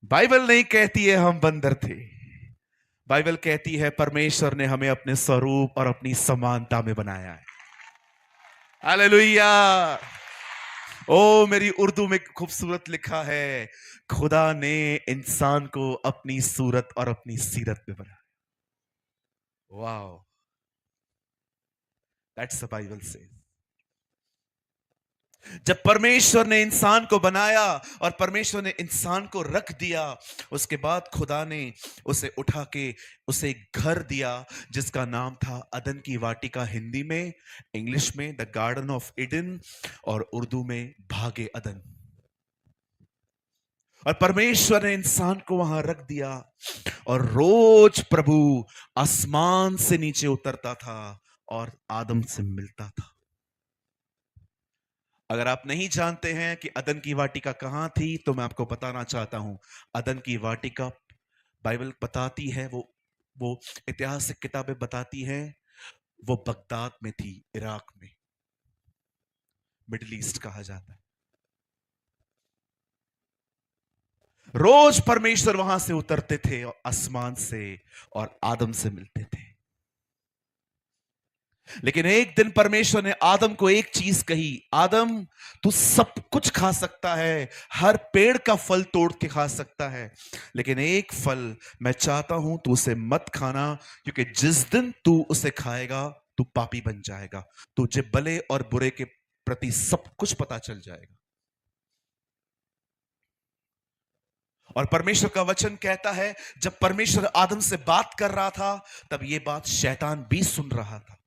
Bible नहीं कहती है हम बंदर थे। बाइबल कहती है परमेश्वर ने हमें अपने स्वरूप और अपनी समानता में बनाया है। हालेलुया। ओ मेरी उर्दू में खूबसूरत लिखा है, खुदा ने इंसान को अपनी सूरत और अपनी सीरत में बनाया। वाओ, दैट्स द बाइबल से। जब परमेश्वर ने इंसान को बनाया और परमेश्वर ने इंसान को रख दिया, उसके बाद खुदा ने उसे उठा के उसे एक घर दिया जिसका नाम था अदन की वाटिका, हिंदी में, इंग्लिश में द गार्डन ऑफ ईडन और उर्दू में भागे अदन। और परमेश्वर ने इंसान को वहां रख दिया और रोज प्रभु आसमान से नीचे उतरता था और आदम से मिलता था। अगर आप नहीं जानते हैं कि अदन की वाटिका कहां थी तो मैं आपको बताना चाहता हूं। अदन की वाटिका बाइबल बताती है, वो ऐतिहासिक किताबें बताती हैं, वो बगदाद में थी, इराक में, मिडिल ईस्ट कहा जाता है। रोज परमेश्वर वहां से उतरते थे और आसमान से और आदम से मिलते थे। लेकिन एक दिन परमेश्वर ने आदम को एक चीज कही, आदम तू सब कुछ खा सकता है, हर पेड़ का फल तोड़ के खा सकता है, लेकिन एक फल मैं चाहता हूं तू उसे मत खाना, क्योंकि जिस दिन तू उसे खाएगा तू पापी बन जाएगा, तुझे भले और बुरे के प्रति सब कुछ पता चल जाएगा। और परमेश्वर का वचन कहता है जब परमेश्वर आदम से बात कर रहा था तब यह बात शैतान भी सुन रहा था।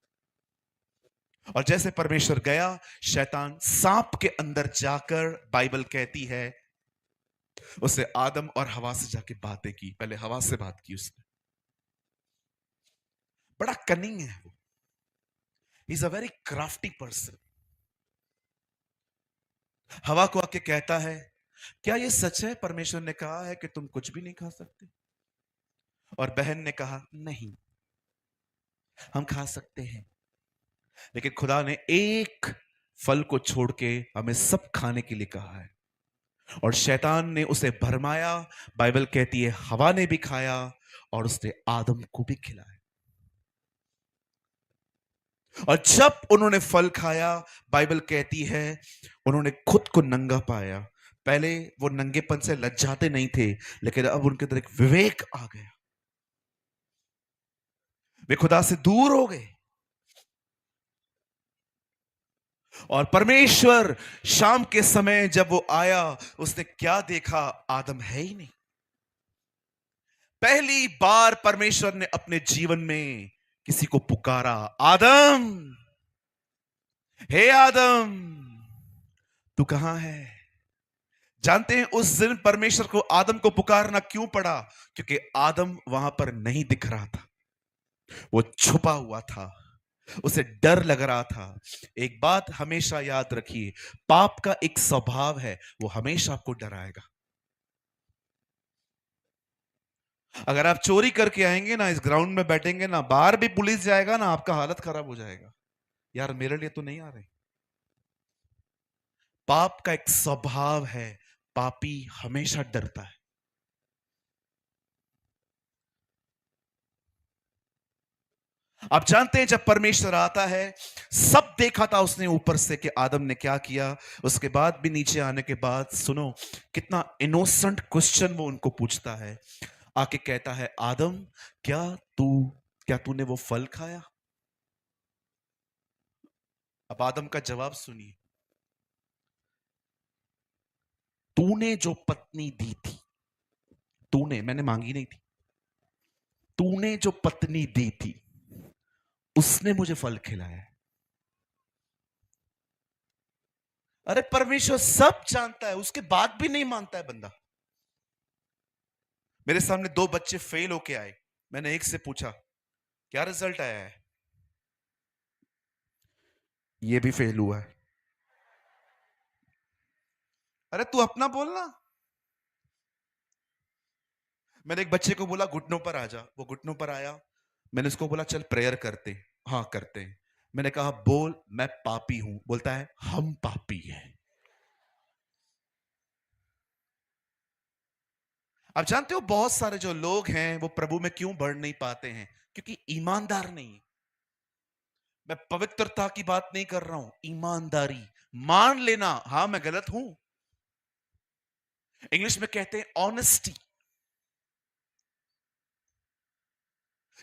और जैसे परमेश्वर गया, शैतान सांप के अंदर जाकर, बाइबल कहती है, उसे आदम और हवा से जाके बातें की। पहले हवा से बात की उसने। बड़ा कनिंग है वो, is a very crafty person. हवा को आके कहता है क्या यह सच है, परमेश्वर ने कहा है कि तुम कुछ भी नहीं खा सकते? और बहन ने कहा नहीं, हम खा सकते हैं, लेकिन खुदा ने एक फल को छोड़ के हमें सब खाने के लिए कहा है। और शैतान ने उसे भरमाया। बाइबल कहती है हवा ने भी खाया और उसने आदम को भी खिलाया। और जब उन्होंने फल खाया, बाइबल कहती है उन्होंने खुद को नंगा पाया। पहले वो नंगेपन से लज्जाते नहीं थे, लेकिन अब उनके अंदर एक विवेक आ गया, वे खुदा से दूर हो गए। और परमेश्वर शाम के समय जब वो आया, उसने क्या देखा? आदम है ही नहीं। पहली बार परमेश्वर ने अपने जीवन में किसी को पुकारा, आदम, हे आदम, तू कहां है? जानते हैं उस दिन परमेश्वर को आदम को पुकारना क्यों पड़ा? क्योंकि आदम वहां पर नहीं दिख रहा था, वो छुपा हुआ था, उसे डर लग रहा था। एक बात हमेशा याद रखिए, पाप का एक स्वभाव है, वो हमेशा आपको डराएगा। अगर आप चोरी करके आएंगे ना, इस ग्राउंड में बैठेंगे ना, बाहर भी पुलिस जाएगा ना, आपका हालत खराब हो जाएगा, यार मेरे लिए तो नहीं आ रहे। पाप का एक स्वभाव है, पापी हमेशा डरता है। आप जानते हैं जब परमेश्वर आता है, सब देखा था उसने ऊपर से कि आदम ने क्या किया। उसके बाद भी नीचे आने के बाद सुनो कितना इनोसेंट क्वेश्चन वो उनको पूछता है। आके कहता है आदम, क्या तू क्या तूने वो फल खाया? अब आदम का जवाब सुनिए, तूने जो पत्नी दी थी, तूने, मैंने मांगी नहीं थी, तूने जो पत्नी दी थी उसने मुझे फल खिलाया है। अरे परमेश्वर सब जानता है, उसके बाद भी नहीं मानता है बंदा। मेरे सामने दो बच्चे फेल होके आए, मैंने एक से पूछा क्या रिजल्ट आया है? ये भी फेल हुआ है। अरे तू अपना बोलना। मैंने एक बच्चे को बोला घुटनों पर आ जा, वो घुटनों पर आया। मैंने उसको बोला चल प्रेयर करते हैं। हाँ करते हैं। मैंने कहा बोल मैं पापी हूं, बोलता है हम पापी हैं। आप जानते हो बहुत सारे जो लोग हैं वो प्रभु में क्यों बढ़ नहीं पाते हैं? क्योंकि ईमानदार नहीं है। मैं पवित्रता की बात नहीं कर रहा हूं, ईमानदारी। मान लेना, हां मैं गलत हूं। इंग्लिश में कहते हैं ऑनेस्टी।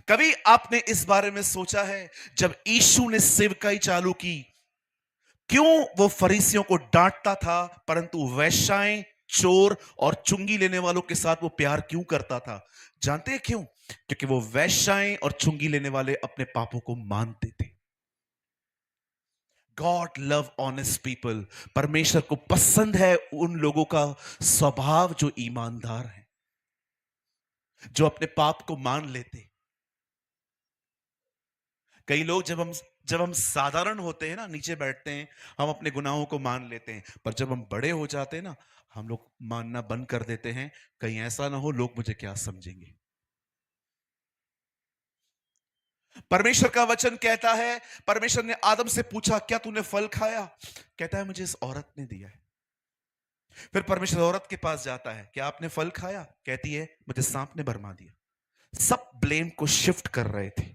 कभी आपने इस बारे में सोचा है, जब यीशु ने सेवकाई चालू की, क्यों वो फरीसियों को डांटता था परंतु वेश्याएं, चोर और चुंगी लेने वालों के साथ वो प्यार क्यों करता था? जानते हैं क्यों? क्योंकि वो वेश्याएं और चुंगी लेने वाले अपने पापों को मानते थे। God love honest people. परमेश्वर को पसंद है उन लोगों का स्वभाव जो ईमानदार है, जो अपने पाप को मान लेते। कई लोग जब हम साधारण होते हैं ना, नीचे बैठते हैं, हम अपने गुनाहों को मान लेते हैं, पर जब हम बड़े हो जाते हैं ना, हम लोग मानना बंद कर देते हैं। कहीं ऐसा ना हो लोग मुझे क्या समझेंगे। परमेश्वर का वचन कहता है, परमेश्वर ने आदम से पूछा क्या तूने फल खाया? कहता है मुझे इस औरत ने दिया है। फिर परमेश्वर औरत के पास जाता है, क्या आपने फल खाया? कहती है मुझे सांप ने भरमा दिया। सब ब्लेम को शिफ्ट कर रहे थे।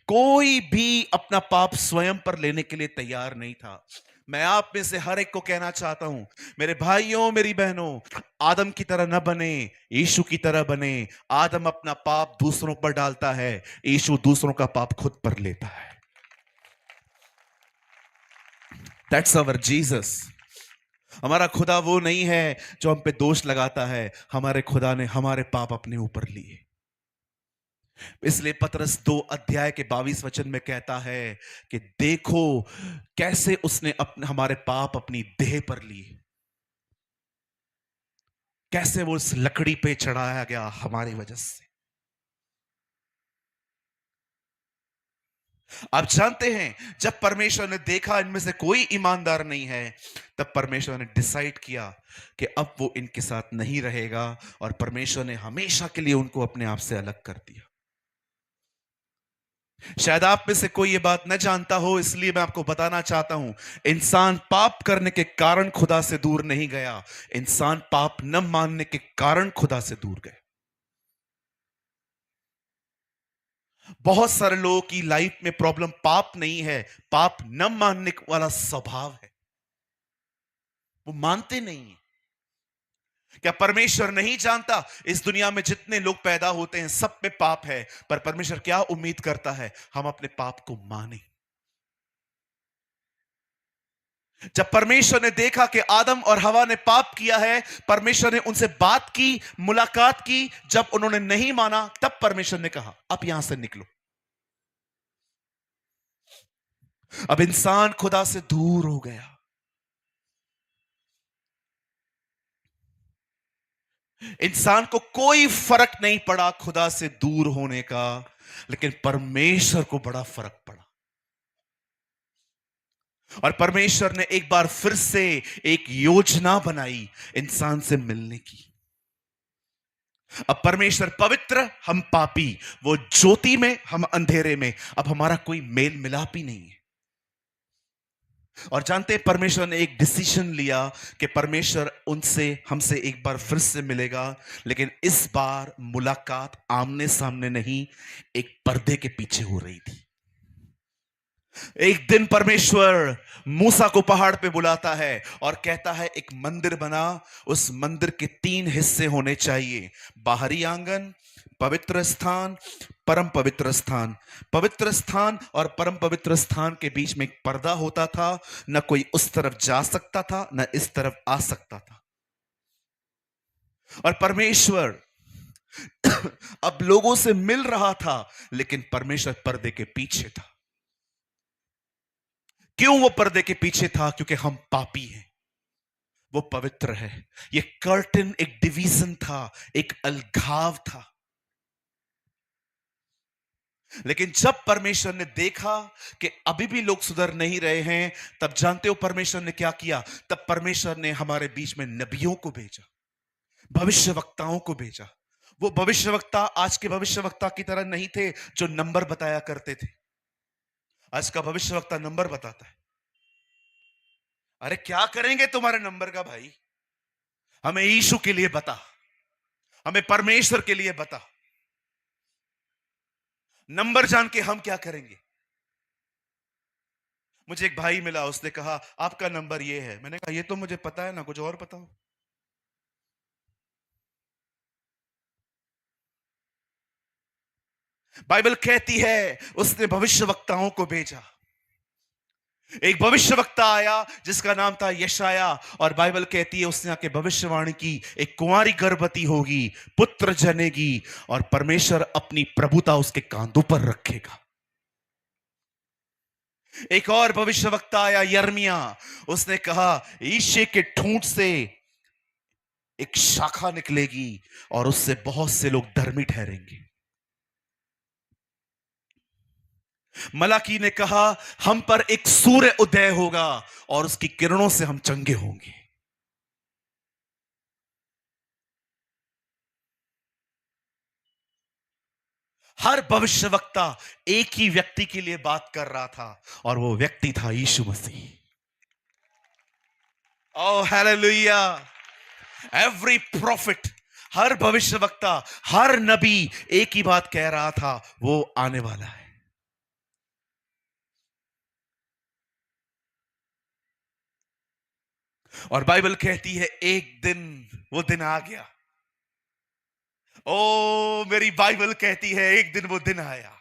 कोई भी अपना पाप स्वयं पर लेने के लिए तैयार नहीं था। मैं आप में से हर एक को कहना चाहता हूं, मेरे भाइयों मेरी बहनों, आदम की तरह न बने, यीशु की तरह बने। आदम अपना पाप दूसरों पर डालता है, यीशु दूसरों का पाप खुद पर लेता है। That's our Jesus. हमारा खुदा वो नहीं है जो हम पे दोष लगाता है, हमारे खुदा ने हमारे पाप अपने ऊपर लिए। इसलिए पतरस 2 अध्याय के 22 वचन में कहता है कि देखो कैसे उसने अपने हमारे पाप अपनी देह पर लिए, कैसे वो उस लकड़ी पे चढ़ाया गया हमारी वजह से। आप जानते हैं, जब परमेश्वर ने देखा इनमें से कोई ईमानदार नहीं है, तब परमेश्वर ने डिसाइड किया कि अब वो इनके साथ नहीं रहेगा, और परमेश्वर ने हमेशा के लिए उनको अपने आप से अलग कर दिया। शायद आप में से कोई ये बात न जानता हो, इसलिए मैं आपको बताना चाहता हूं, इंसान पाप करने के कारण खुदा से दूर नहीं गया, इंसान पाप न मानने के कारण खुदा से दूर गए। बहुत सारे लोगों की लाइफ में प्रॉब्लम पाप नहीं है, पाप न मानने वाला स्वभाव है। वो मानते नहीं है। क्या परमेश्वर नहीं जानता इस दुनिया में जितने लोग पैदा होते हैं सब में पाप है, पर परमेश्वर क्या उम्मीद करता है? हम अपने पाप को माने। जब परमेश्वर ने देखा कि आदम और हवा ने पाप किया है, परमेश्वर ने उनसे बात की, मुलाकात की। जब उन्होंने नहीं माना, तब परमेश्वर ने कहा अब यहां से निकलो। अब इंसान खुदा से दूर हो गया। इंसान को कोई फर्क नहीं पड़ा खुदा से दूर होने का, लेकिन परमेश्वर को बड़ा फर्क पड़ा। और परमेश्वर ने एक बार फिर से एक योजना बनाई इंसान से मिलने की। अब परमेश्वर पवित्र, हम पापी, वो ज्योति में, हम अंधेरे में। अब हमारा कोई मेल मिलाप ही नहीं है। और जानते हैं, परमेश्वर ने एक डिसीजन लिया कि परमेश्वर उनसे, हमसे एक बार फिर से मिलेगा, लेकिन इस बार मुलाकात आमने सामने नहीं, एक पर्दे के पीछे हो रही थी। एक दिन परमेश्वर मूसा को पहाड़ पे बुलाता है और कहता है एक मंदिर बना। उस मंदिर के 3 हिस्से होने चाहिए, बाहरी आंगन, पवित्र स्थान, परम पवित्र स्थान। पवित्र स्थान और परम पवित्र स्थान के बीच में एक पर्दा होता था, न कोई उस तरफ जा सकता था न इस तरफ आ सकता था। और परमेश्वर अब लोगों से मिल रहा था, लेकिन परमेश्वर पर्दे के पीछे था। क्यों वो पर्दे के पीछे था? क्योंकि हम पापी हैं, वो पवित्र है। ये कर्टन एक डिवीजन था, एक अलगाव था। लेकिन जब परमेश्वर ने देखा कि अभी भी लोग सुधर नहीं रहे हैं, तब जानते हो परमेश्वर ने क्या किया? तब परमेश्वर ने हमारे बीच में नबियों को भेजा, भविष्यवक्ताओं को भेजा। वो भविष्यवक्ता आज के भविष्यवक्ता की तरह नहीं थे जो नंबर बताया करते थे। आज का भविष्यवक्ता नंबर बताता है। अरे क्या करेंगे तुम्हारे नंबर का भाई? हमें यीशु के लिए बता। हमें परमेश्वर के लिए बता। नंबर जान के हम क्या करेंगे? मुझे एक भाई मिला, उसने कहा आपका नंबर ये है। मैंने कहा ये तो मुझे पता है ना, कुछ और बताओ। बाइबल कहती है उसने भविष्यवक्ताओं को भेजा। एक भविष्यवक्ता आया जिसका नाम था यशाया, और बाइबल कहती है उसने आके भविष्यवाणी की, एक कुंवारी गर्भवती होगी, पुत्र जनेगी, और परमेश्वर अपनी प्रभुता उसके कांधों पर रखेगा। एक और भविष्यवक्ता आया यर्मिया, उसने कहा ईशे के ठूंठ से एक शाखा निकलेगी और उससे बहुत से लोग धर्मी ठहरेंगे। मलाकी ने कहा हम पर एक सूर्य उदय होगा और उसकी किरणों से हम चंगे होंगे। हर भविष्यवक्ता एक ही व्यक्ति के लिए बात कर रहा था, और वो व्यक्ति था यीशु मसीह। Oh hallelujah. एवरी प्रॉफिट, हर भविष्यवक्ता, हर नबी एक ही बात कह रहा था, वो आने वाला है। और बाइबल कहती है एक दिन, वो दिन आ गया। ओ मेरी बाइबल कहती है एक दिन वो दिन आया।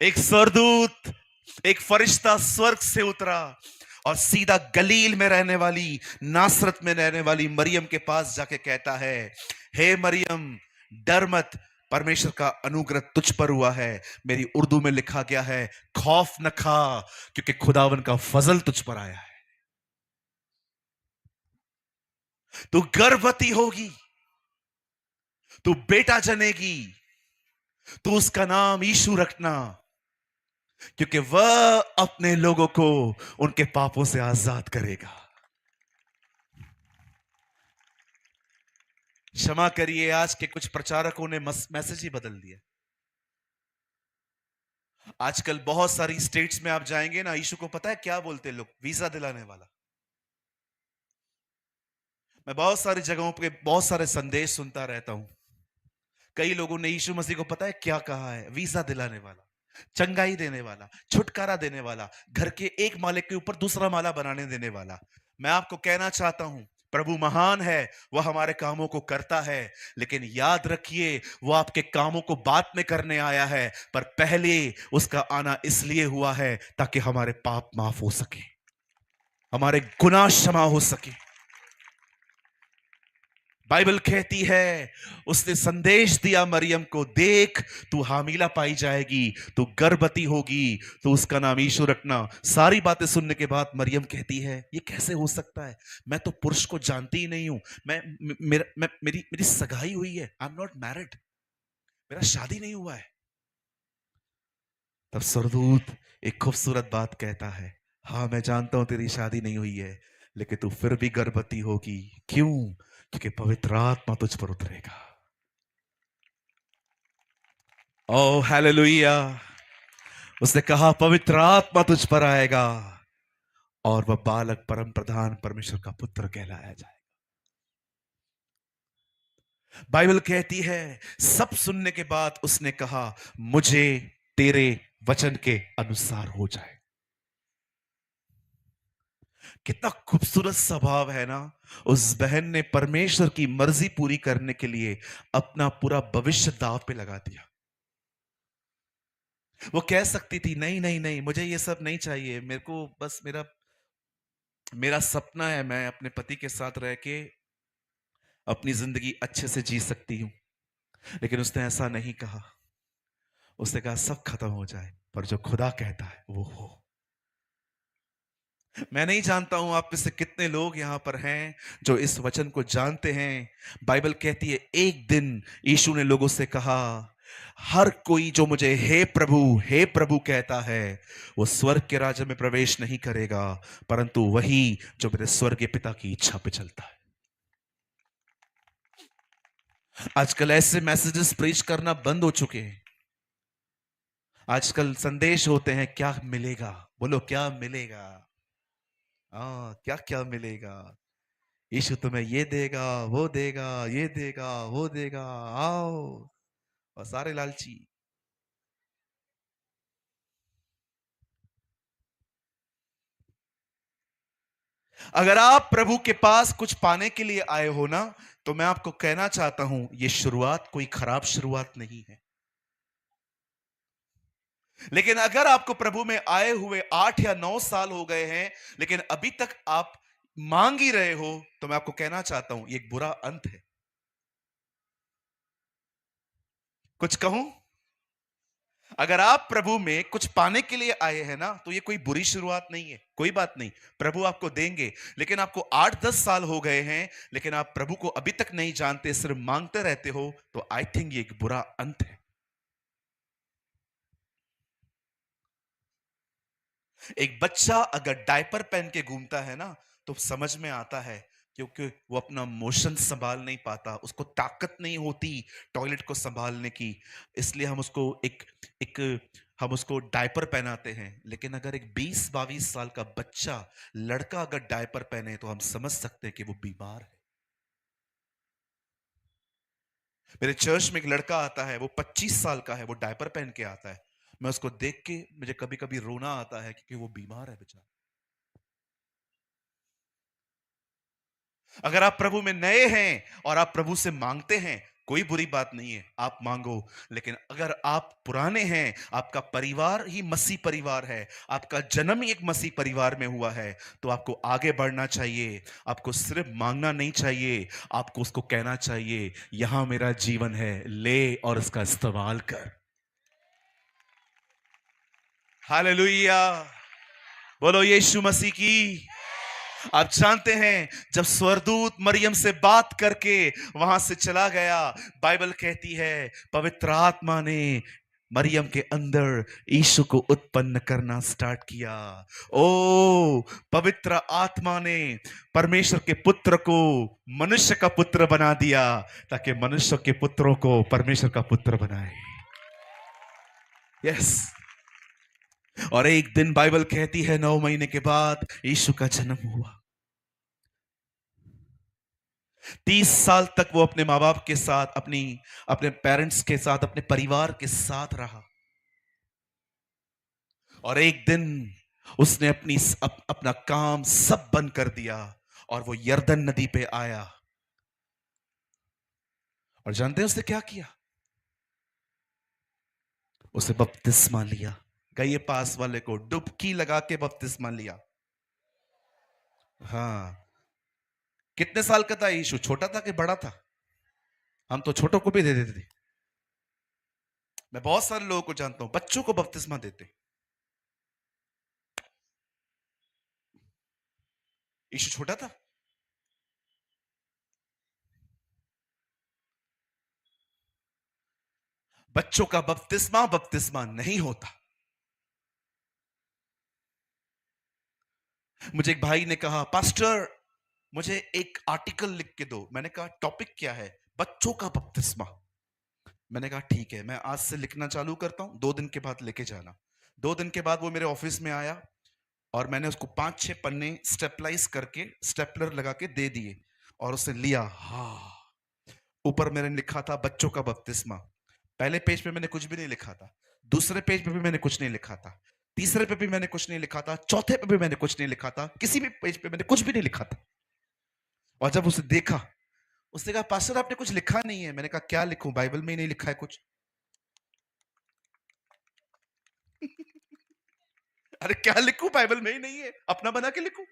एक स्वर्गदूत, एक फरिश्ता स्वर्ग से उतरा और सीधा गलील में रहने वाली, नासरत में रहने वाली मरियम के पास जाके कहता है, हे मरियम डर मत, परमेश्वर का अनुग्रह तुझ पर हुआ है। मेरी उर्दू में लिखा गया है खौफ न खा, क्योंकि खुदावन का फजल तुझ पर आया है। तू गर्भवती होगी, तू बेटा जनेगी, तू उसका नाम यीशु रखना, क्योंकि वह अपने लोगों को उनके पापों से आजाद करेगा। क्षमा करिए, आज के कुछ प्रचारकों ने मैसेज ही बदल दिया। आजकल बहुत सारी स्टेट्स में आप जाएंगे ना, यीशु को पता है क्या बोलते लोग? वीजा दिलाने वाला। मैं बहुत सारी जगहों पे बहुत सारे संदेश सुनता रहता हूं। कई लोगों ने यीशु मसीह को पता है क्या कहा है? वीजा दिलाने वाला, चंगाई देने वाला, छुटकारा देने वाला, घर के एक माले के ऊपर दूसरा माला बनाने देने वाला। मैं आपको कहना चाहता हूं, प्रभु महान है, वह हमारे कामों को करता है, लेकिन याद रखिए वो आपके कामों को बाद में करने आया है, पर पहले उसका आना इसलिए हुआ है ताकि हमारे पाप माफ हो सके, हमारे गुनाह क्षमा हो सके। बाइबल कहती है उसने संदेश दिया मरियम को, देख तू हामिला पाई जाएगी, तू गर्भवती होगी, तो उसका नाम यीशु रखना। सारी बातें सुनने के बाद मरियम कहती है ये कैसे हो सकता है, मैं तो पुरुष को जानती ही नहीं हूं, मेरी मेरी सगाई हुई है, आई एम नॉट मैरिड, मेरा शादी नहीं हुआ है। तब स्वर्गदूत एक खूबसूरत बात कहता है, हाँ मैं जानता हूं तेरी शादी नहीं हुई है, लेकिन तू फिर भी गर्भवती होगी। क्यों? क्योंकि पवित्र आत्मा तुझ पर उतरेगा। ओ हालेलुया। उसने कहा पवित्र आत्मा तुझ पर आएगा और वह बालक परम प्रधान परमेश्वर का पुत्र कहलाया जाएगा। बाइबल कहती है सब सुनने के बाद उसने कहा मुझे तेरे वचन के अनुसार हो जाए। कितना खूबसूरत स्वभाव है ना। उस बहन ने परमेश्वर की मर्जी पूरी करने के लिए अपना पूरा भविष्य दांव पे लगा दिया। वो कह सकती थी नहीं नहीं नहीं, मुझे ये सब नहीं चाहिए, मेरे को बस मेरा मेरा सपना है मैं अपने पति के साथ रह के अपनी जिंदगी अच्छे से जी सकती हूं। लेकिन उसने ऐसा नहीं कहा। उसने कहा सब खत्म हो जाए पर जो खुदा कहता है वो हो। मैं नहीं जानता हूं आप में से कितने लोग यहां पर हैं जो इस वचन को जानते हैं। बाइबल कहती है एक दिन यीशु ने लोगों से कहा हर कोई जो मुझे हे प्रभु कहता है वो स्वर्ग के राज्य में प्रवेश नहीं करेगा, परंतु वही जो मेरे स्वर्गीय पिता की इच्छा पे चलता है। आजकल ऐसे मैसेजेस प्रीच करना बंद हो चुके हैं। आजकल संदेश होते हैं क्या मिलेगा, बोलो क्या मिलेगा, क्या क्या मिलेगा। यीशु तुम्हें ये देगा, वो देगा, ये देगा, वो देगा, आओ। और सारे लालची। अगर आप प्रभु के पास कुछ पाने के लिए आए हो ना, तो मैं आपको कहना चाहता हूं, ये शुरुआत कोई खराब शुरुआत नहीं है। लेकिन अगर आपको प्रभु में आए हुए 8 या 9 साल हो गए हैं, लेकिन अभी तक आप मांग ही रहे हो, तो मैं आपको कहना चाहता हूं, ये एक बुरा अंत है। कुछ कहूं? अगर आप प्रभु में कुछ पाने के लिए आए हैं ना, तो ये कोई बुरी शुरुआत नहीं है। कोई बात नहीं, प्रभु आपको देंगे। लेकिन आपको 8-10 साल हो गए हैं, लेकिन आप प्रभु को अभी तक नहीं जानते, सिर्फ मांगते रहते हो, तो आई थिंक ये एक बुरा अंत है। एक बच्चा अगर डायपर पहन के घूमता है ना, तो समझ में आता है, क्योंकि वो अपना मोशन संभाल नहीं पाता, उसको ताकत नहीं होती टॉयलेट को संभालने की। इसलिए हम उसको एक एक हम उसको डायपर पहनाते हैं। लेकिन अगर एक 20-22 साल का बच्चा, लड़का अगर डायपर पहने, तो हम समझ सकते हैं कि वो बीमार है। मेरे चर्च में एक लड़का आता है, वो 25 साल का है, वो डायपर पहन के आता है। मैं उसको देख के मुझे कभी कभी रोना आता है, क्योंकि वो बीमार है बेचारा। अगर आप प्रभु में नए हैं और आप प्रभु से मांगते हैं, कोई बुरी बात नहीं है, आप मांगो। लेकिन अगर आप पुराने हैं, आपका परिवार ही मसीह परिवार है, आपका जन्म ही एक मसीह परिवार में हुआ है, तो आपको आगे बढ़ना चाहिए। आपको सिर्फ मांगना नहीं चाहिए, आपको उसको कहना चाहिए, यहां मेरा जीवन है, ले और उसका इस्तेमाल कर। हालेलुया। बोलो यीशु मसीह की। आप जानते हैं, जब स्वर्गदूत मरियम से बात करके वहां से चला गया, बाइबल कहती है पवित्र आत्मा ने मरियम के अंदर यीशु को उत्पन्न करना स्टार्ट किया। ओ, पवित्र आत्मा ने परमेश्वर के पुत्र को मनुष्य का पुत्र बना दिया, ताकि मनुष्य के पुत्रों को परमेश्वर का पुत्र बनाए। यस। और एक दिन बाइबल कहती है 9 महीने के बाद यीशु का जन्म हुआ। 30 साल तक वो अपने माँ बाप के साथ, अपने पेरेंट्स के साथ, अपने परिवार के साथ रहा। और एक दिन उसने अपना काम सब बंद कर दिया, और वो यरदन नदी पे आया। और जानते हैं उसने क्या किया? उसे बपतिस्मा लिया। गए पास वाले को डुबकी लगा के बपतिस्मा लिया। हाँ। कितने साल का था यीशु? छोटा था कि बड़ा था? हम तो छोटों को भी दे देते थे। मैं बहुत सारे लोगों को जानता हूं, बच्चों को बपतिस्मा देते। यीशु छोटा था। बच्चों का बपतिस्मा बपतिस्मा नहीं होता। मुझे एक भाई ने कहा, पास्टर मुझे एक आर्टिकल लिख के दो। मैंने कहा टॉपिक क्या है? बच्चों का बपतिस्मा। मैंने कहा ठीक है, मैं आज से लिखना चालू करता हूं, 2 दिन के बाद लेके जाना। 2 दिन के बाद वो मेरे ऑफिस में आया, और मैंने उसको 5-6 पन्ने स्टेपलाइज करके स्टेपलर लगा के दे दिए, और उसे लिया। हाँ। ऊपर मैंने लिखा था बच्चों का बपतिस्मा। पहले पेज पे मैंने कुछ भी नहीं लिखा था, दूसरे पेज पे भी मैंने कुछ नहीं लिखा था, तीसरे पे भी मैंने कुछ नहीं लिखा था, चौथे पे भी मैंने कुछ नहीं लिखा था, किसी भी पेज पे मैंने कुछ भी नहीं लिखा था। और जब उसे देखा, उसने कहा पास्टर आपने कुछ लिखा नहीं है। मैंने कहा क्या लिखूं, बाइबल में ही नहीं लिखा है कुछ। अरे क्या लिखूं, बाइबल में ही नहीं है, अपना बना के लिखूं।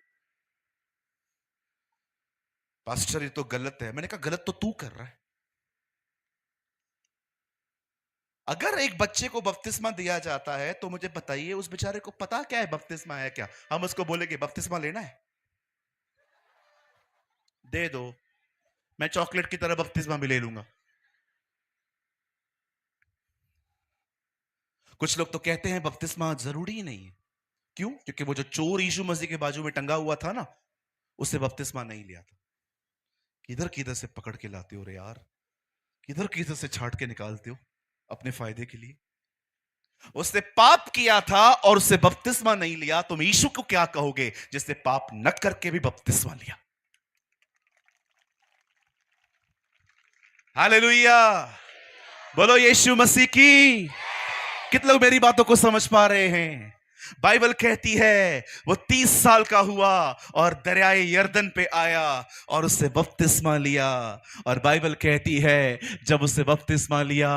पास्टर ये तो गलत है। मैंने कहा गलत तो तू कर रहा है। अगर एक बच्चे को बपतिस्मा दिया जाता है, तो मुझे बताइए उस बेचारे को पता क्या है बपतिस्मा है क्या? हम उसको बोलेंगे बपतिस्मा लेना है, दे दो, मैं चॉकलेट की तरह बपतिस्मा भी ले लूंगा। कुछ लोग तो कहते हैं बपतिस्मा जरूरी ही नहीं है। क्यों? क्योंकि वो जो चोर यीशु मसीह के बाजू में टंगा हुआ था ना, उससे बपतिस्मा नहीं लिया था। किधर किधर से पकड़ के लाते हो रे यार, किधर किधर से छाट के निकालते हो अपने फायदे के लिए। उसने पाप किया था और उससे बपतिस्मा नहीं लिया, तुम यीशु को क्या कहोगे जिसने पाप न करके भी बपतिस्मा लिया? हालेलुया। बोलो यीशु मसीह की। कितने लोग मेरी बातों को समझ पा रहे हैं? बाइबल कहती है वो 30 साल का हुआ और दरियाए यरदन पे आया और उससे बपतिस्मा लिया। और बाइबल कहती है जब उससे बपतिस्मा लिया,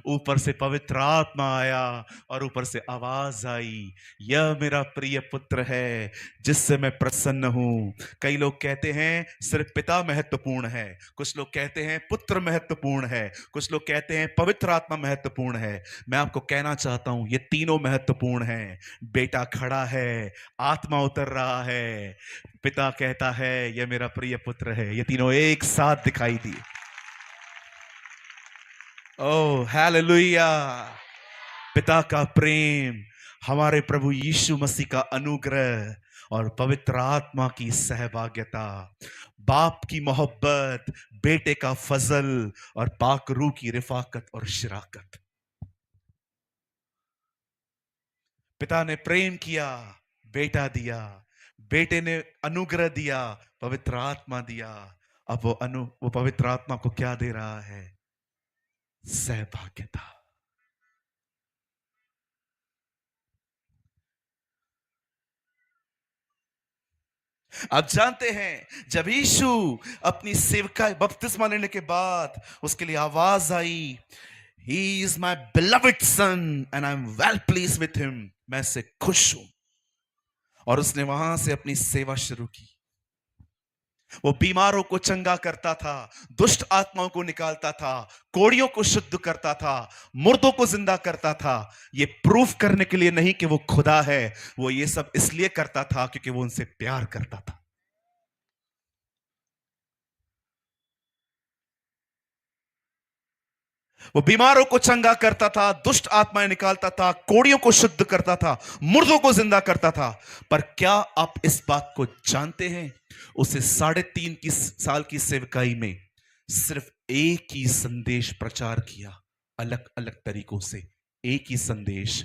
ऊपर से पवित्र आत्मा आया और ऊपर से आवाज आई, यह मेरा प्रिय पुत्र है जिससे मैं प्रसन्न हूं। कई लोग कहते हैं सिर्फ पिता महत्वपूर्ण है, कुछ लोग कहते हैं पुत्र महत्वपूर्ण है, कुछ लोग कहते हैं पवित्र आत्मा महत्वपूर्ण है। मैं आपको कहना चाहता हूं ये तीनों महत्वपूर्ण हैं। बेटा खड़ा है, आत्मा उतर रहा है, पिता कहता है यह मेरा प्रिय पुत्र है, ये तीनों एक साथ दिखाई दिए। Oh hallelujah. पिता का प्रेम, हमारे प्रभु यीशु मसीह का अनुग्रह और पवित्र आत्मा की सहभागिता, बाप की मोहब्बत, बेटे का फजल और पाक रूह की रिफाकत और शराकत। पिता ने प्रेम किया, बेटा दिया, बेटे ने अनुग्रह दिया, पवित्र आत्मा दिया। अब वो पवित्र आत्मा को क्या दे रहा है? सहभागिता। आप जानते हैं जब यीशु अपनी सेवका बपतिस्मा लेने के बाद उसके लिए आवाज आई, he is my beloved son and I am well please with him, मैं इससे खुश हूं। और उसने वहां से अपनी सेवा शुरू की। वो बीमारों को चंगा करता था, दुष्ट आत्माओं को निकालता था, कोड़ियों को शुद्ध करता था, मुर्दों को जिंदा करता था। ये प्रूफ करने के लिए नहीं कि वो खुदा है, वो ये सब इसलिए करता था क्योंकि वो उनसे प्यार करता था। वो बीमारों को चंगा करता था, दुष्ट आत्माएं निकालता था, कोड़ियों को शुद्ध करता था, मुर्दों को जिंदा करता था। पर क्या आप इस बात को जानते हैं? उसे 3.5 साल की सेवकाई में सिर्फ एक ही संदेश प्रचार किया, अलग अलग तरीकों से एक ही संदेश,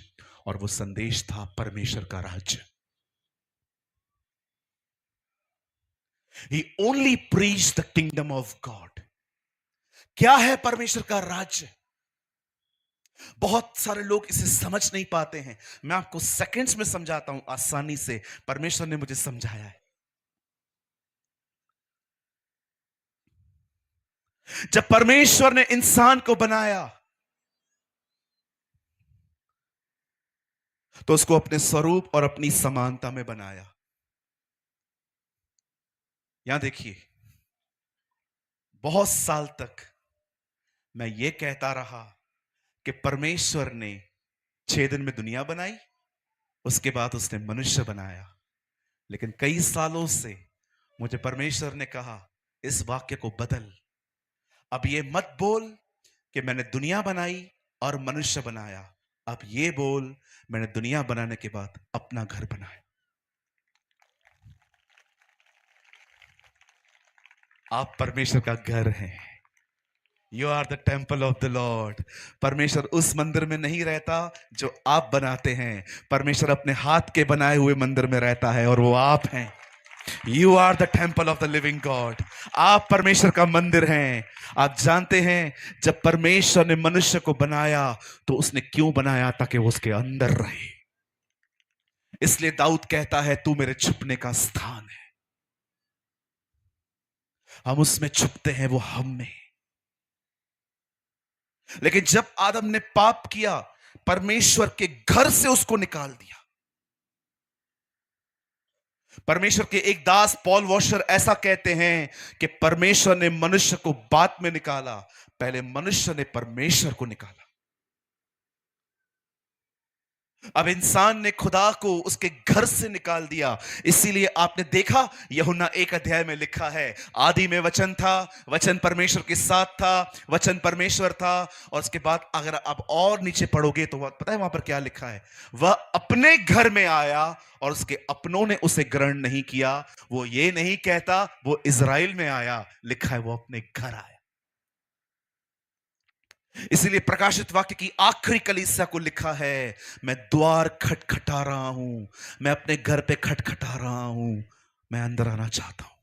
और वो संदेश था परमेश्वर का राज्य। He only preached the kingdom of God। क्या है परमेश्वर का राज्य? बहुत सारे लोग इसे समझ नहीं पाते हैं। मैं आपको सेकंड्स में समझाता हूं, आसानी से। परमेश्वर ने मुझे समझाया है। जब परमेश्वर ने इंसान को बनाया तो उसको अपने स्वरूप और अपनी समानता में बनाया। यहां देखिए, बहुत साल तक मैं ये कहता रहा कि परमेश्वर ने 6 दिन में दुनिया बनाई, उसके बाद उसने मनुष्य बनाया। लेकिन कई सालों से मुझे परमेश्वर ने कहा इस वाक्य को बदल। अब ये मत बोल कि मैंने दुनिया बनाई और मनुष्य बनाया। अब ये बोल मैंने दुनिया बनाने के बाद अपना घर बनाया। आप परमेश्वर का घर हैं। You are the temple of the Lord. परमेश्वर उस मंदिर में नहीं रहता जो आप बनाते हैं। परमेश्वर अपने हाथ के बनाए हुए मंदिर में रहता है और वो आप हैं। You are the temple of the living God. आप परमेश्वर का मंदिर हैं। आप जानते हैं जब परमेश्वर ने मनुष्य को बनाया तो उसने क्यों बनाया? ताकि वो उसके अंदर रहे। इसलिए दाऊद कहता है तू मेरे छुपने का स्थान है। हम उसमें छुपते हैं, वो हम में। लेकिन जब आदम ने पाप किया, परमेश्वर के घर से उसको निकाल दिया। परमेश्वर के एक दास पॉल वॉशर ऐसा कहते हैं कि परमेश्वर ने मनुष्य को बाद में निकाला, पहले मनुष्य ने परमेश्वर को निकाला। अब इंसान ने खुदा को उसके घर से निकाल दिया। इसीलिए आपने देखा यूहन्ना 1 अध्याय में लिखा है, आदि में वचन था, वचन परमेश्वर के साथ था, वचन परमेश्वर था। और उसके बाद अगर आप और नीचे पढ़ोगे तो पता है वहां पर क्या लिखा है? वह अपने घर में आया और उसके अपनों ने उसे ग्रहण नहीं किया। वो ये नहीं कहता वो इज़राइल में आया, लिखा है वो अपने घर आया। इसीलिए प्रकाशित वाक्य की आखिरी कलीसिया को लिखा है, मैं द्वार खटखटा रहा हूं, मैं अपने घर पे खटखटा रहा हूं, मैं अंदर आना चाहता हूं।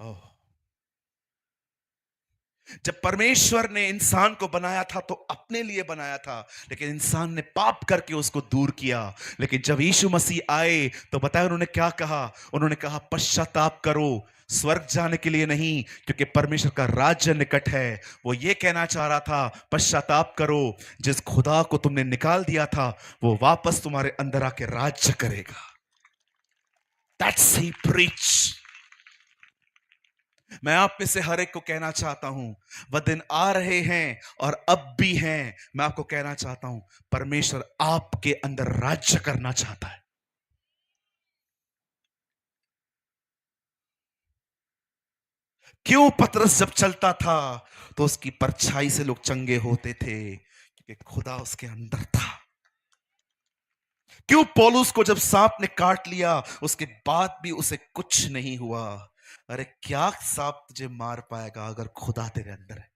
ओह, जब परमेश्वर ने इंसान को बनाया था तो अपने लिए बनाया था, लेकिन इंसान ने पाप करके उसको दूर किया। लेकिन जब यीशु मसीह आए तो बताया उन्होंने क्या कहा? उन्होंने कहा पश्चाताप करो, स्वर्ग जाने के लिए नहीं, क्योंकि परमेश्वर का राज्य निकट है। वो ये कहना चाह रहा था पश्चाताप करो, जिस खुदा को तुमने निकाल दिया था वो वापस तुम्हारे अंदर आके राज्य करेगा। That's he preach. मैं आप में से हर एक को कहना चाहता हूं, वह दिन आ रहे हैं और अब भी हैं। मैं आपको कहना चाहता हूं, परमेश्वर आपके अंदर राज्य करना चाहता है। क्यों पतरस जब चलता था तो उसकी परछाई से लोग चंगे होते थे? क्योंकि खुदा उसके अंदर था। क्यों पौलुस को जब सांप ने काट लिया उसके बाद भी उसे कुछ नहीं हुआ? अरे क्या सांप तुझे मार पाएगा अगर खुदा तेरे अंदर है?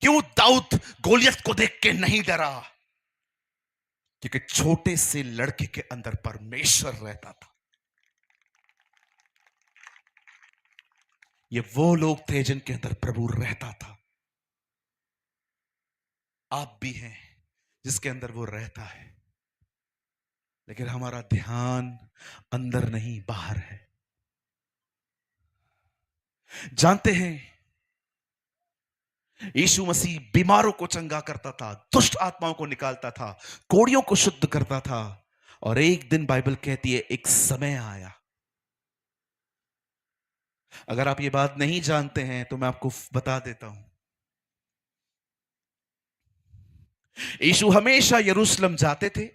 क्यों दाऊद गोलियत को देख के नहीं डरा? क्योंकि छोटे से लड़के के अंदर परमेश्वर रहता था। ये वो लोग थे जिनके अंदर प्रभु रहता था। आप भी हैं जिसके अंदर वो रहता है, लेकिन हमारा ध्यान अंदर नहीं बाहर है। जानते हैं, यीशु मसीह बीमारों को चंगा करता था, दुष्ट आत्माओं को निकालता था, कोड़ियों को शुद्ध करता था। और एक दिन बाइबल कहती है एक समय आया। अगर आप ये बात नहीं जानते हैं तो मैं आपको बता देता हूं। यीशु हमेशा यरूशलेम जाते थे,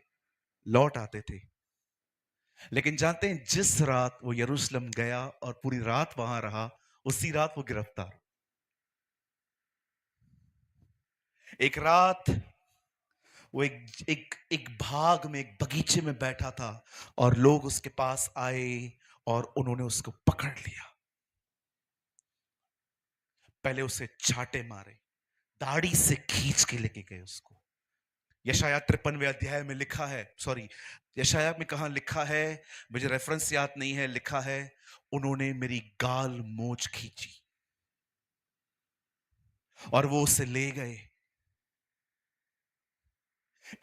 लौट आते थे। लेकिन जानते हैं, जिस रात वो यरूशलेम गया और पूरी रात वहां रहा, उसी रात वो गिरफ्तार। एक रात वो एक भाग में, एक बगीचे में बैठा था और लोग उसके पास आए और उन्होंने उसको पकड़ लिया। पहले उसे चाटे मारे, दाढ़ी से खींच के लेके गए उसको। यशाया 53वें अध्याय में लिखा है, सॉरी, यशाया में कहां लिखा है, मुझे रेफरेंस याद नहीं है, लिखा है उन्होंने मेरी गाल मोच खींची और वो उसे ले गए।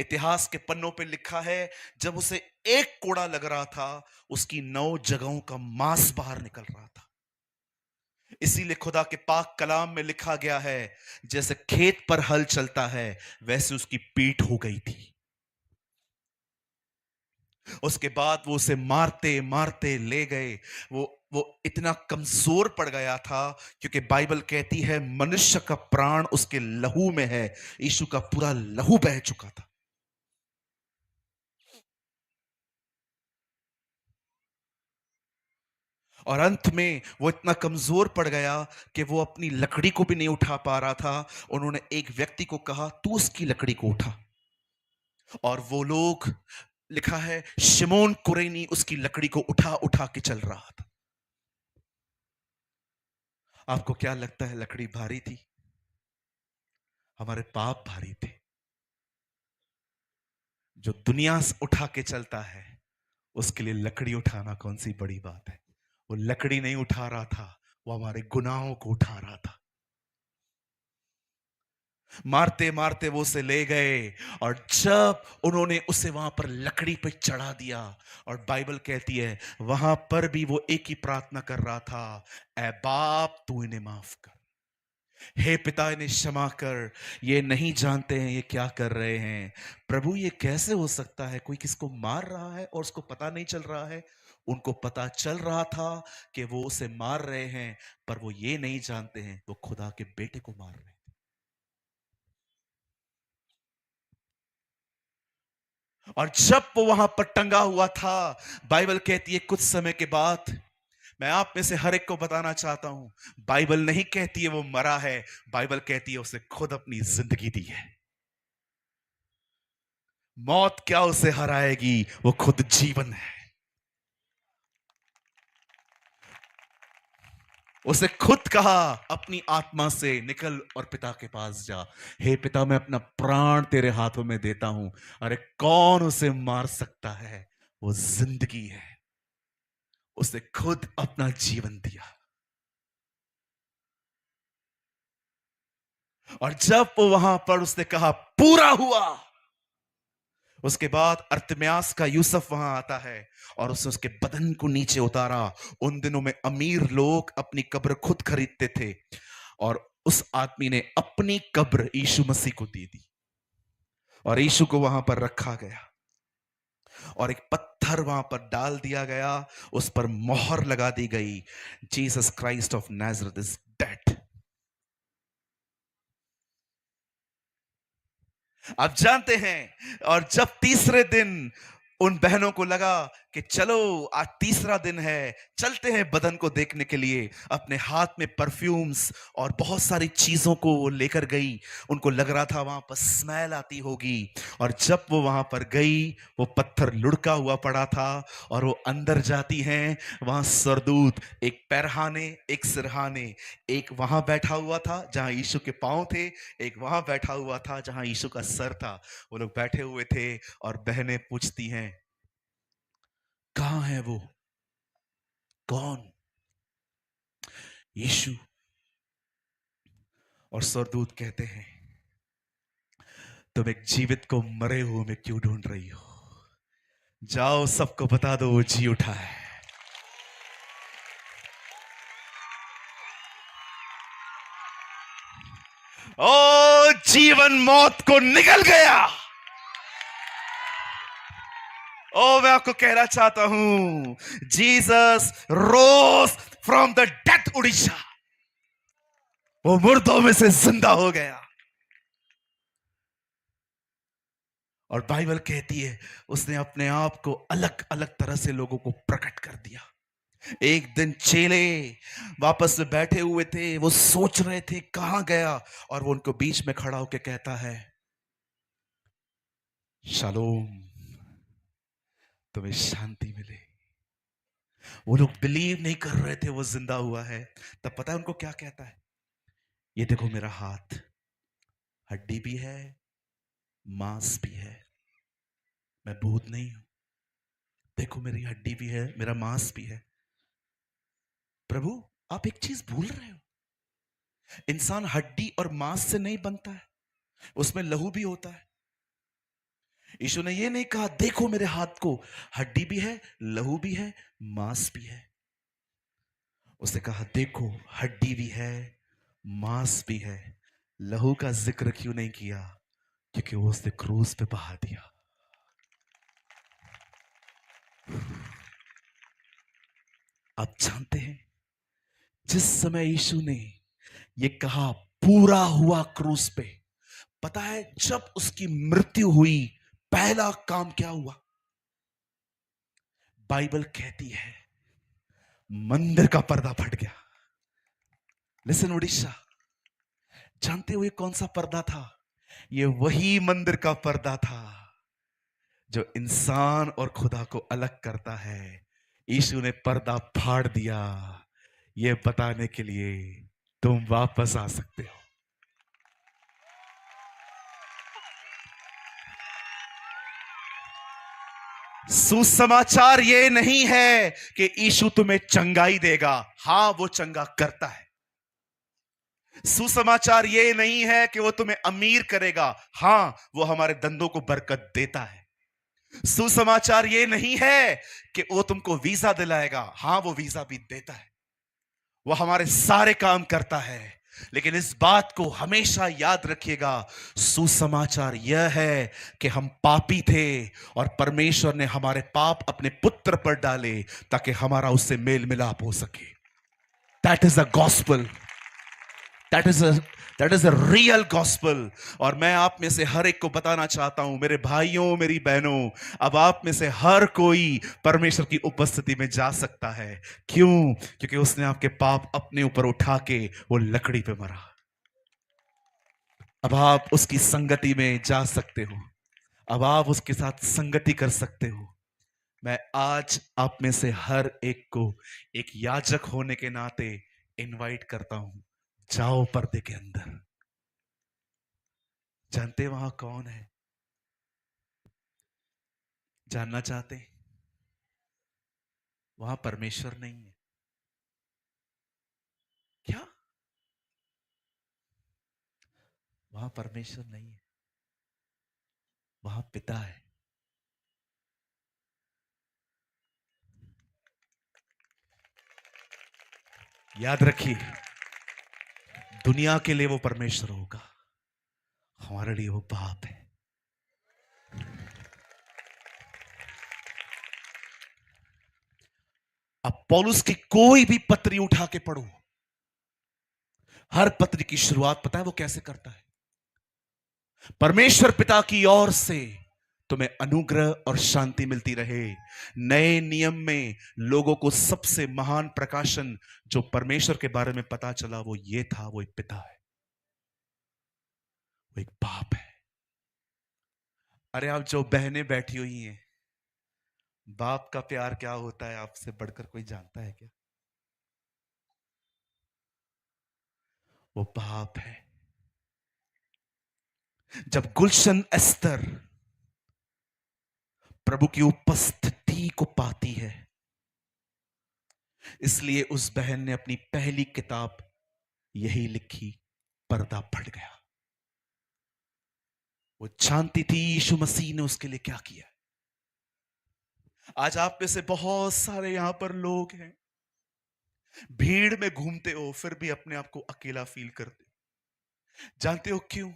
इतिहास के पन्नों पे लिखा है जब उसे एक कोड़ा लग रहा था, उसकी 9 जगहों का मांस बाहर निकल रहा था। इसीलिए खुदा के पाक कलाम में लिखा गया है, जैसे खेत पर हल चलता है वैसे उसकी पीठ हो गई थी। उसके बाद वो उसे मारते मारते ले गए। वो इतना कमजोर पड़ गया था, क्योंकि बाइबल कहती है मनुष्य का प्राण उसके लहू में है। यीशु का पूरा लहू बह चुका था। और अंत में वो इतना कमजोर पड़ गया कि वो अपनी लकड़ी को भी नहीं उठा पा रहा था। उन्होंने एक व्यक्ति को कहा तू उसकी लकड़ी को उठा, और वो लोग, लिखा है शिमोन कुरैनी उसकी लकड़ी को उठा उठा के चल रहा था। आपको क्या लगता है लकड़ी भारी थी? हमारे पाप भारी थे। जो दुनिया से उठा के चलता है उसके लिए लकड़ी उठाना कौन सी बड़ी बात है? वो लकड़ी नहीं उठा रहा था, वो हमारे गुनाहों को उठा रहा था। मारते मारते वो उसे ले गए, और जब उन्होंने उसे वहां पर लकड़ी पे चढ़ा दिया, और बाइबल कहती है वहां पर भी वो एक ही प्रार्थना कर रहा था, ऐ बाप तू इन्हें माफ कर, हे पिता इन्हें क्षमा कर, ये नहीं जानते हैं ये क्या कर रहे हैं। प्रभु ये कैसे हो सकता है, कोई किसको मार रहा है और उसको पता नहीं चल रहा है? उनको पता चल रहा था कि वो उसे मार रहे हैं, पर वो ये नहीं जानते हैं वो खुदा के बेटे को मार रहे हैं। और जब वो वहां पर टंगा हुआ था, बाइबल कहती है कुछ समय के बाद, मैं आप में से हर एक को बताना चाहता हूं, बाइबल नहीं कहती है वो मरा है, बाइबल कहती है उसे खुद अपनी जिंदगी दी है। मौत क्या उसे हराएगी, वो खुद जीवन है। उसे खुद कहा अपनी आत्मा से निकल और पिता के पास जा, हे पिता मैं अपना प्राण तेरे हाथों में देता हूं। अरे कौन उसे मार सकता है? वो जिंदगी है, उसने खुद अपना जीवन दिया। और जब वो वहां पर उसने कहा पूरा हुआ, उसके बाद अर्थम्यास का यूसुफ वहां आता है और उसने उसके बदन को नीचे उतारा। उन दिनों में अमीर लोग अपनी कब्र खुद खरीदते थे, और उस आदमी ने अपनी कब्र यीशु मसीह को दे दी और यीशु को वहां पर रखा गया और एक पत्थर वहां पर डाल दिया गया, उस पर मोहर लगा दी गई, Jesus Christ of Nazareth is dead. आप जानते हैं, और जब तीसरे दिन उन बहनों को लगा कि चलो आज तीसरा दिन है, चलते हैं बदन को देखने के लिए, अपने हाथ में परफ्यूम्स और बहुत सारी चीजों को वो लेकर गई। उनको लग रहा था वहां पर स्मेल आती होगी, और जब वो वहां पर गई, वो पत्थर लुढ़का हुआ पड़ा था, और वो अंदर जाती हैं, वहां सरदूत एक पैरहाने एक सिरहाने, एक वहां बैठा हुआ था जहां यीशु के पांव थे, एक वहां बैठा हुआ था जहां यीशु का सर था। वो लोग बैठे हुए थे और बहनें पूछती हैं, कहां है वो? कौन? यीशु। और सरदूत कहते हैं, तुम एक जीवित को मरे हुए में क्यों ढूंढ रही हो? जाओ सबको बता दो वो जी उठा है। ओ जीवन मौत को निकल गया। ओ मैं आपको कहना चाहता हूं, Jesus rose from the death Orissa, वो मुर्दों में से जिंदा हो गया। और बाइबल कहती है उसने अपने आप को अलग अलग तरह से लोगों को प्रकट कर दिया। एक दिन चेले वापस में बैठे हुए थे, वो सोच रहे थे कहां गया, और वो उनको बीच में खड़ा होकर कहता है, शालोम, तुम्हें शांति मिले। वो लोग बिलीव नहीं कर रहे थे वो जिंदा हुआ है। तब पता है उनको क्या कहता है? ये देखो मेरा हाथ, हड्डी भी है, मांस भी है, मैं भूत नहीं हूं। देखो मेरी हड्डी भी है, मेरा मांस भी है। प्रभु, आप एक चीज भूल रहे हो, इंसान हड्डी और मांस से नहीं बनता है, उसमें लहू भी होता है। यीशु ने ये नहीं कहा देखो मेरे हाथ को, हड्डी भी है, लहू भी है, मांस भी है। उसने कहा देखो हड्डी भी है, मांस भी है। लहू का जिक्र क्यों नहीं किया? क्योंकि वो उसने क्रूस पे बहा दिया। आप जानते हैं, जिस समय यीशु ने ये कहा पूरा हुआ क्रूस पे, पता है जब उसकी मृत्यु हुई पहला काम क्या हुआ? बाइबल कहती है मंदिर का पर्दा फट गया। लिसन उड़ीसा, जानते हो ये कौन सा पर्दा था? ये वही मंदिर का पर्दा था जो इंसान और खुदा को अलग करता है। यीशु ने पर्दा फाड़ दिया, ये बताने के लिए तुम वापस आ सकते हो। सुसमाचार ये नहीं है कि यीशु तुम्हें चंगाई देगा, हां वो चंगा करता है। सुसमाचार ये नहीं है कि वो तुम्हें अमीर करेगा, हां वो हमारे दंदों को बरकत देता है। सुसमाचार ये नहीं है कि वो तुमको वीजा दिलाएगा, हां वो वीजा भी देता है, वो हमारे सारे काम करता है। लेकिन इस बात को हमेशा याद रखिएगा, सुसमाचार यह है कि हम पापी थे और परमेश्वर ने हमारे पाप अपने पुत्र पर डाले ताकि हमारा उससे मेल मिलाप हो सके। That is the gospel, that is that is a real gospel. और मैं आप में से हर एक को बताना चाहता हूं, मेरे भाइयों मेरी बहनों, अब आप में से हर कोई परमेश्वर की उपस्थिति में जा सकता है। क्यों? क्योंकि उसने आपके पाप अपने ऊपर उठा के वो लकड़ी पे मरा। अब आप उसकी संगति में जा सकते हो, अब आप उसके साथ संगति कर सकते हो। मैं आज आप में से हर एक को एक याजक होने के नाते इनवाइट करता हूं, जाओ पर्दे के अंदर। जानते वहां कौन है? जानना चाहते? वहां परमेश्वर नहीं है। क्या? वहां परमेश्वर नहीं है, वहां पिता है। याद रखिए, दुनिया के लिए वो परमेश्वर होगा, हमारे लिए वो बाप है। अब पौलुस की कोई भी पत्री उठा के पढ़ो, हर पत्री की शुरुआत पता है वो कैसे करता है? परमेश्वर पिता की ओर से तुम्हें अनुग्रह और शांति मिलती रहे। नए नियम में लोगों को सबसे महान प्रकाशन जो परमेश्वर के बारे में पता चला वो ये था, वो एक पिता है, वो एक बाप है। अरे आप जो बहनें बैठी हुई हैं, बाप का प्यार क्या होता है आपसे बढ़कर कोई जानता है क्या? वो बाप है। जब गुलशन एस्तर प्रभु की उपस्थिति को पाती है, इसलिए उस बहन ने अपनी पहली किताब यही लिखी, पर्दा फट गया। वो जानती थी यीशु मसीह ने उसके लिए क्या किया। आज आप में से बहुत सारे यहां पर लोग हैं, भीड़ में घूमते हो फिर भी अपने आप को अकेला फील करते हो। जानते हो क्यों?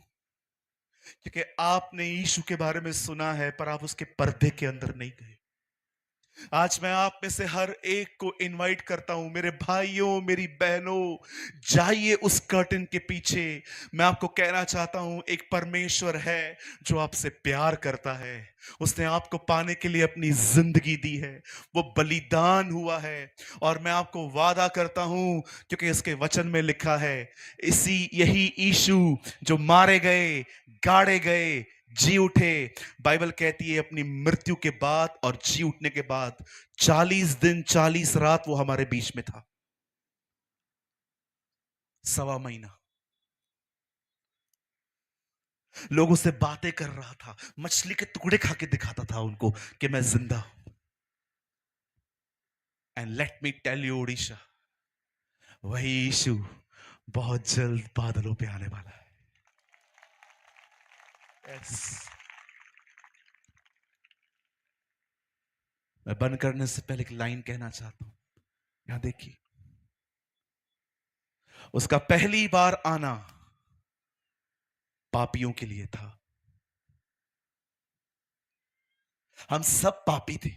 क्योंकि आपने यीशु के बारे में सुना है पर आप उसके पर्दे के अंदर नहीं गए। आज मैं आप में से हर एक को इनवाइट करता हूं, मेरे भाइयों मेरी बहनों, जाइए उस कर्टन के पीछे। मैं आपको कहना चाहता हूं, एक परमेश्वर है जो आपसे प्यार करता है। उसने आपको पाने के लिए अपनी जिंदगी दी है, वो बलिदान हुआ है। और मैं आपको वादा करता हूं, क्योंकि इसके वचन में लिखा है, इसी यही यीशु जो मारे गए, गाड़े गए, जी उठे। बाइबल कहती है अपनी मृत्यु के बाद और जी उठने के बाद 40 दिन 40 रात वो हमारे बीच में था, सवा महीना लोगों से बातें कर रहा था, मछली के टुकड़े खा के दिखाता था उनको कि मैं जिंदा हूं। And let me tell you Odisha, वही यीशु बहुत जल्द बादलों पे आने वाला है। yes. मैं बंद करने से पहले एक लाइन कहना चाहता हूं, यहां देखिए, उसका पहली बार आना पापियों के लिए था। हम सब पापी थे,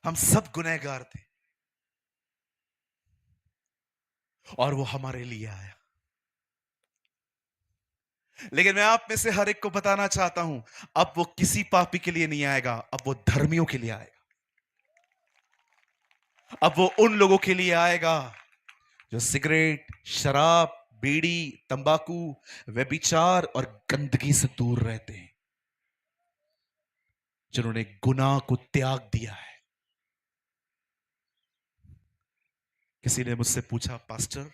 हम सब गुनहगार थे, और वो हमारे लिए आया। लेकिन मैं आप में से हर एक को बताना चाहता हूं, अब वो किसी पापी के लिए नहीं आएगा, अब वो धर्मियों के लिए आएगा। अब वो उन लोगों के लिए आएगा जो सिगरेट, शराब, बीड़ी, तंबाकू, व्यभिचार और गंदगी से दूर रहते हैं, जिन्होंने गुनाह को त्याग दिया है। किसी ने मुझसे पूछा, पास्टर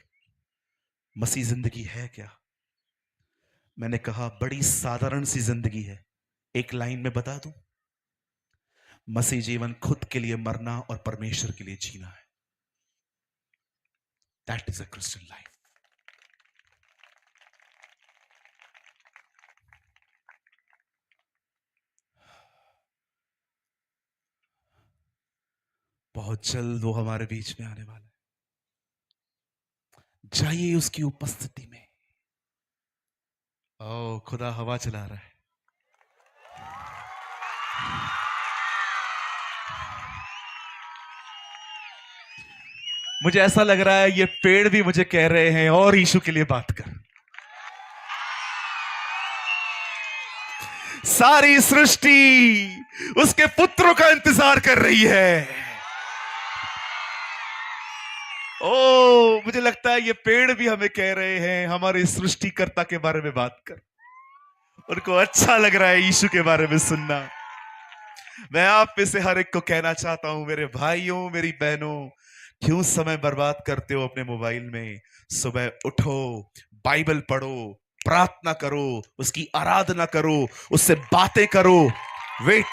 मसीह जिंदगी है क्या? मैंने कहा बड़ी साधारण सी जिंदगी है, एक लाइन में बता दूं, मसीह जीवन खुद के लिए मरना और परमेश्वर के लिए जीना है। That is a Christian life. बहुत जल्द वो हमारे बीच में आने वाला है। जाइए उसकी उपस्थिति में। ओ खुदा हवा चला रहा है। मुझे ऐसा लग रहा है ये पेड़ भी मुझे कह रहे हैं और यीशु के लिए बात कर। सारी सृष्टि उसके पुत्रों का इंतजार कर रही है। ओ मुझे लगता है ये पेड़ भी हमें कह रहे हैं हमारे सृष्टिकर्ता के बारे में बात कर। उनको अच्छा लग रहा है यीशु के बारे में सुनना। मैं आप में से हर एक को कहना चाहता हूं, मेरे भाइयों मेरी बहनों, क्यों समय बर्बाद करते हो अपने मोबाइल में? सुबह उठो, बाइबल पढ़ो, प्रार्थना करो, उसकी आराधना करो, उससे बातें करो। वेट,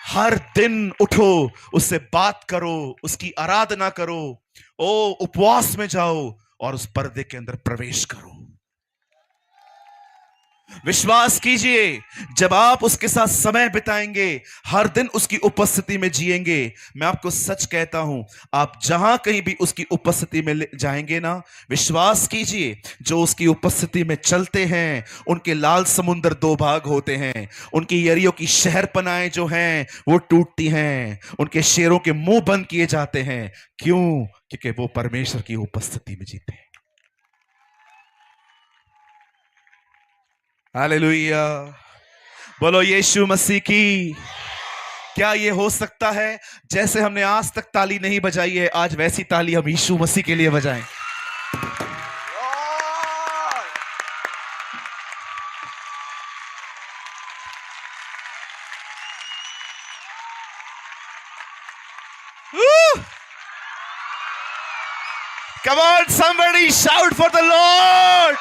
हर दिन उठो, उससे बात करो, उसकी आराधना करो। ओ, उपवास में जाओ और उस पर्दे के अंदर प्रवेश करो। विश्वास कीजिए, जब आप उसके साथ समय बिताएंगे, हर दिन उसकी उपस्थिति में जिएंगे, मैं आपको सच कहता हूं, आप जहां कहीं भी उसकी उपस्थिति में जाएंगे ना, विश्वास कीजिए, जो उसकी उपस्थिति में चलते हैं उनके लाल समुद्र दो भाग होते हैं, उनकी यरियों की शहरपनाएं जो हैं वो टूटती हैं, उनके शेरों के मुंह बंद किए जाते हैं। क्यों? क्योंकि वो परमेश्वर की उपस्थिति में जीते हैं। हालेलुया, बोलो यीशु मसीह की। क्या ये हो सकता है जैसे हमने आज तक ताली नहीं बजाई है, आज वैसी ताली हम यीशु मसीह के लिए बजाएं? Come on, somebody shout for the Lord.